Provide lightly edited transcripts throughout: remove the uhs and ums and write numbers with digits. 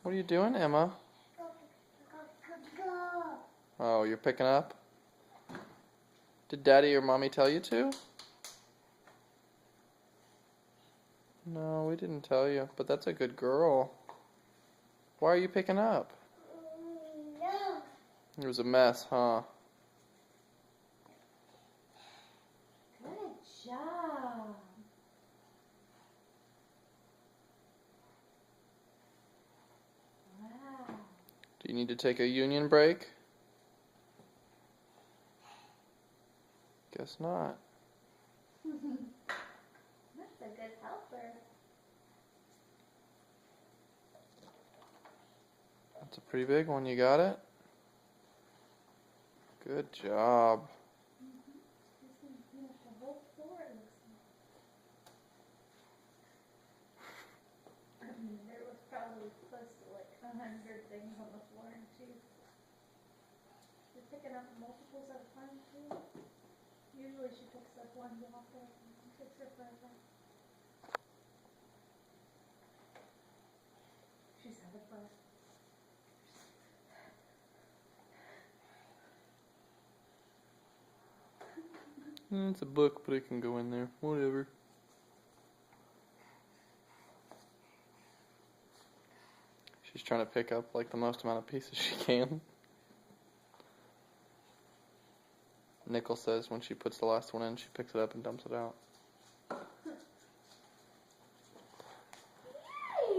What are you doing, Emma? Oh, you're picking up? Did Daddy or Mommy tell you to? No, we didn't tell you, but that's a good girl. Why are you picking up? It was a mess, huh? Good job. Wow. Do you need to take a union break? Guess not. That's a good helper. That's a pretty big one. You got it? Good job. This is the whole floor, it looks like. I mean, there was probably close to like 100 things on the floor, and she's picking up multiples at a time too. Usually she picks up one block at a time. It takes her forever. She's having fun. It's a book, but it can go in there. Whatever. She's trying to pick up like the most amount of pieces she can. Nickel says when she puts the last one in, she picks it up and dumps it out.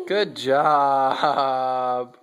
Good job!